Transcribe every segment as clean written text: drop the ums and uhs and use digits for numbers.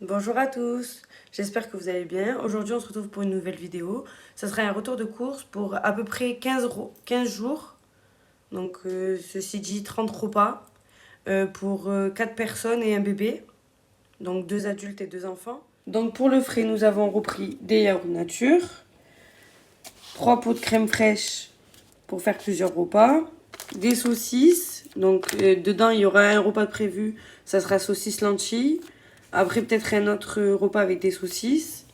Bonjour à tous, j'espère que vous allez bien. Aujourd'hui on se retrouve pour une nouvelle vidéo. Ça sera un retour de course pour à peu près 15 jours. Donc ceci dit 30 repas pour 4 personnes et un bébé. Donc 2 adultes et 2 enfants. Donc pour le frais nous avons repris des yaourts nature, 3 pots de crème fraîche pour faire plusieurs repas, des saucisses. Donc dedans il y aura un repas de prévu, ça sera saucisse lentilles. Après, peut-être un autre repas avec des saucisses,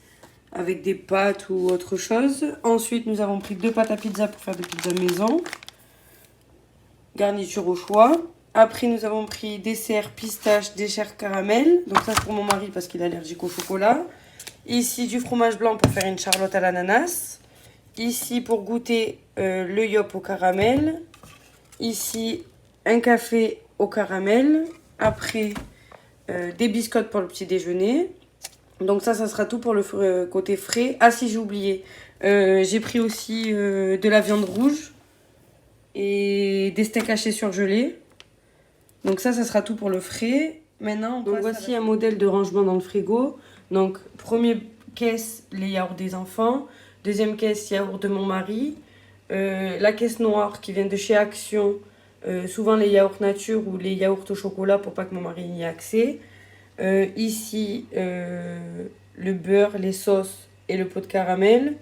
avec des pâtes ou autre chose. Ensuite, nous avons pris 2 pâtes à pizza pour faire des pizzas maison. Garniture au choix. Après, nous avons pris dessert pistache, dessert caramel. Donc ça, c'est pour mon mari parce qu'il est allergique au chocolat. Ici, du fromage blanc pour faire une charlotte à l'ananas. Ici, pour goûter, le yop au caramel. Ici, un café au caramel. Après, des biscottes pour le petit déjeuner. Donc ça sera tout pour le côté frais. Ah si, j'ai oublié. J'ai pris aussi de la viande rouge et des steaks hachés surgelés. Donc ça sera tout pour le frais. Maintenant, donc voici un modèle de rangement dans le frigo. Donc première caisse, les yaourts des enfants. Deuxième caisse, yaourt de mon mari. La caisse noire qui vient de chez Action. Souvent les yaourts nature ou les yaourts au chocolat pour pas que mon mari y ait accès. Ici, le beurre, les sauces et le pot de caramel.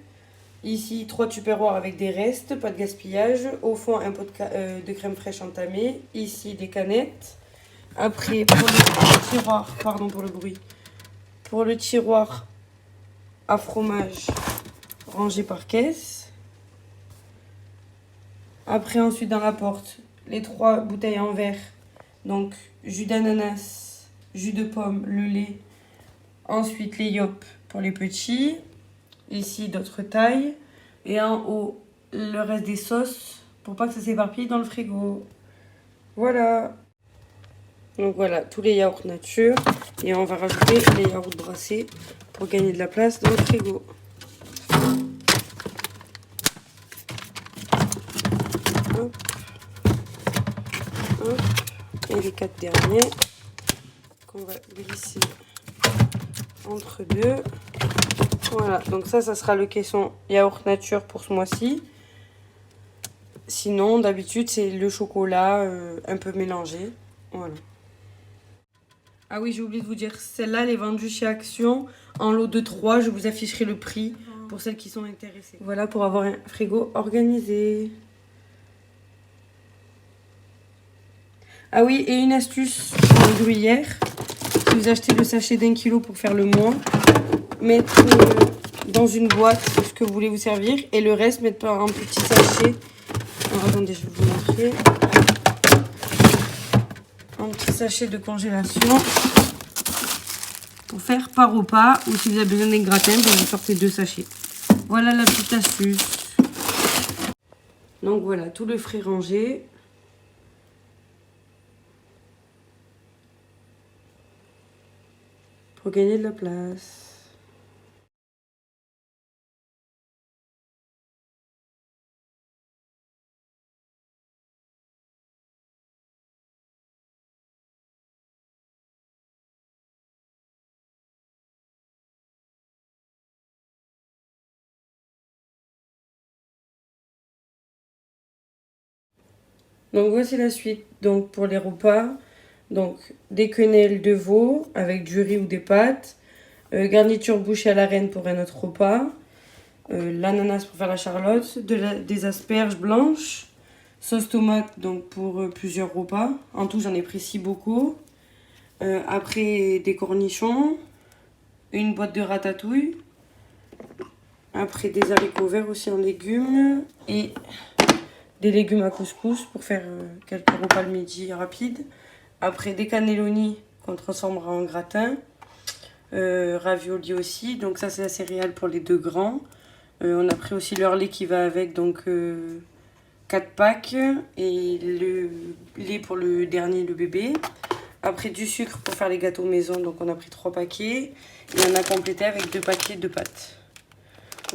Ici, 3 tupperwares avec des restes, pas de gaspillage. Au fond, un pot de crème fraîche entamée. Ici, des canettes. Après, pour le tiroir, pardon pour le bruit. Pour le tiroir à fromage, rangé par caisse. Après, ensuite, dans la porte, les 3 bouteilles en verre. Donc, jus d'ananas, jus de pomme, le lait. Ensuite, les yop pour les petits. Ici, d'autres tailles. Et en haut, le reste des sauces pour pas que ça s'éparpille dans le frigo. Voilà. Donc voilà, tous les yaourts nature. Et on va rajouter les yaourts brassés pour gagner de la place dans le frigo. Hop. Hop. Et les 4 derniers qu'on va glisser entre deux. Voilà, donc ça sera le caisson yaourt nature pour ce mois-ci. Sinon, d'habitude, c'est le chocolat un peu mélangé. Voilà. Ah oui, j'ai oublié de vous dire, celle-là, elle est vendue chez Action en lot de 3. Je vous afficherai le prix pour celles qui sont intéressées. Voilà pour avoir un frigo organisé. Ah oui, et une astuce pour le gruyère. Si vous achetez le sachet d'1 kilo pour faire le mois, mettre dans une boîte ce que vous voulez vous servir et le reste mettre par un petit sachet. Alors, attendez, je vais vous montrer. Un petit sachet de congélation pour faire par repas, ou si vous avez besoin d'un gratin, vous sortez 2 sachets. Voilà la petite astuce. Donc voilà, tout le frais rangé. Pour gagner de la place. Donc voici la suite. Donc pour les repas, donc des quenelles de veau avec du riz ou des pâtes, garniture bouchée à la reine pour un autre repas, l'ananas pour faire la charlotte, des asperges blanches, sauce tomate donc pour plusieurs repas. En tout j'en ai pris 6 bocaux. Après des cornichons, une boîte de ratatouille. Après des haricots verts aussi en légumes et des légumes à couscous pour faire quelques repas le midi rapides. Après des cannelloni qu'on transformera en gratin. Ravioli aussi, donc ça c'est la céréale pour les 2 grands. On a pris aussi leur lait qui va avec, donc 4 packs. Et le lait pour le dernier, le bébé. Après du sucre pour faire les gâteaux maison, donc on a pris 3 paquets. Et on a complété avec 2 paquets de pâtes.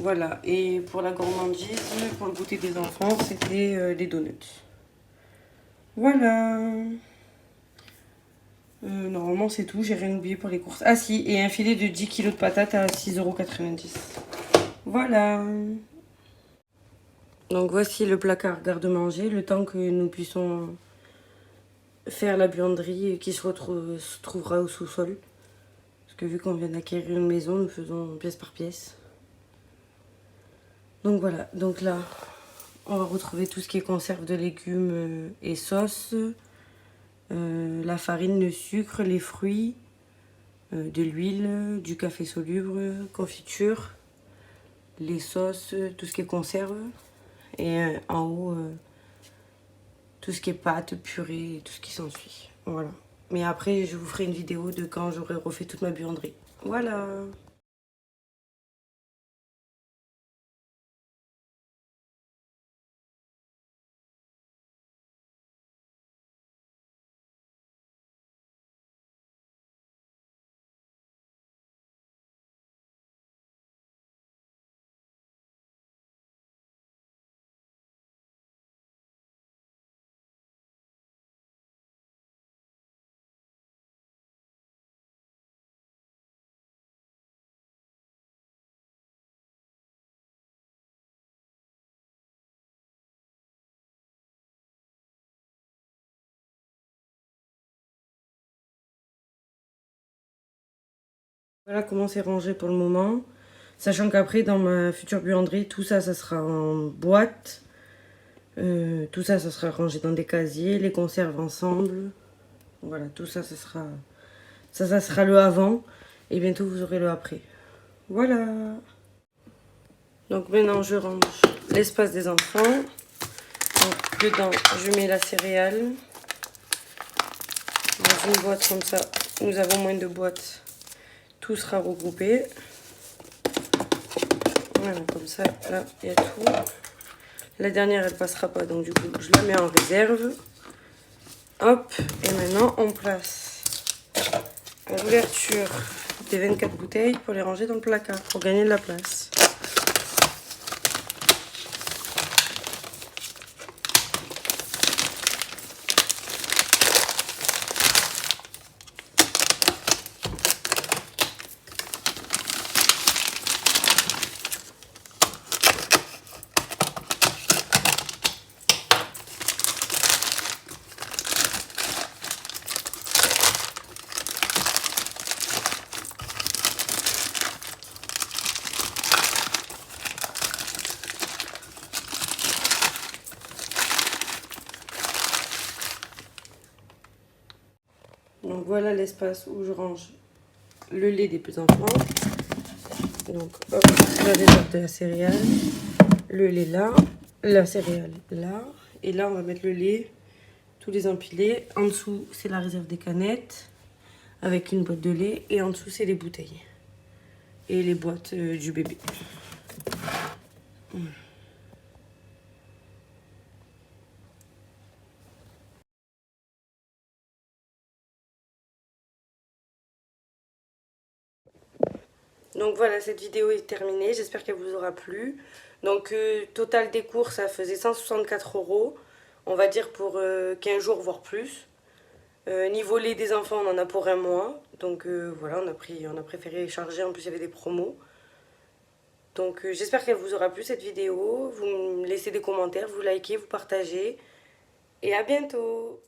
Voilà, et pour la gourmandise, pour le goûter des enfants, c'était les donuts. Voilà. Normalement c'est tout, j'ai rien oublié pour les courses. Ah si, et un filet de 10 kilos de patates à 6,90 €. Voilà. Donc voici le placard garde-manger, le temps que nous puissions faire la buanderie qui se trouvera au sous-sol. Parce que vu qu'on vient d'acquérir une maison, nous faisons pièce par pièce. Donc voilà, donc là, on va retrouver tout ce qui est conserve de légumes et sauces, la farine, le sucre, les fruits, de l'huile, du café soluble, confiture, les sauces, tout ce qui est conserve. Et en haut, tout ce qui est pâtes, purée, et tout ce qui s'ensuit. Voilà. Mais après, je vous ferai une vidéo de quand j'aurai refait toute ma buanderie. Voilà. Voilà comment c'est rangé pour le moment. Sachant qu'après, dans ma future buanderie, tout ça, ça sera en boîte. Tout ça, ça sera rangé dans des casiers. Les conserves ensemble. Voilà, tout ça, ça sera... Ça sera le avant. Et bientôt, vous aurez le après. Voilà. Donc maintenant, je range l'espace des enfants. Donc, dedans, je mets la céréale. Dans une boîte comme ça, nous avons moins de boîtes. Tout sera regroupé. Voilà, comme ça, là, il y a tout. La dernière, elle passera pas, donc du coup, je la mets en réserve. Hop, et maintenant, on place l'ouverture des 24 bouteilles pour les ranger dans le placard, pour gagner de la place. Donc voilà l'espace où je range le lait des petits-enfants. Donc hop, la réserve de la céréale, le lait là, la céréale là. Et là, on va mettre le lait, tous les empilés. En dessous, c'est la réserve des canettes avec une boîte de lait. Et en dessous, c'est les bouteilles et les boîtes du bébé. Donc voilà, cette vidéo est terminée, j'espère qu'elle vous aura plu. Donc total des courses, ça faisait 164 €, on va dire pour 15 jours, voire plus. Niveau lait des enfants, on en a pour un mois. Donc voilà, on a préféré charger, en plus il y avait des promos. Donc j'espère qu'elle vous aura plu cette vidéo. Vous me laissez des commentaires, vous likez, vous partagez. Et à bientôt!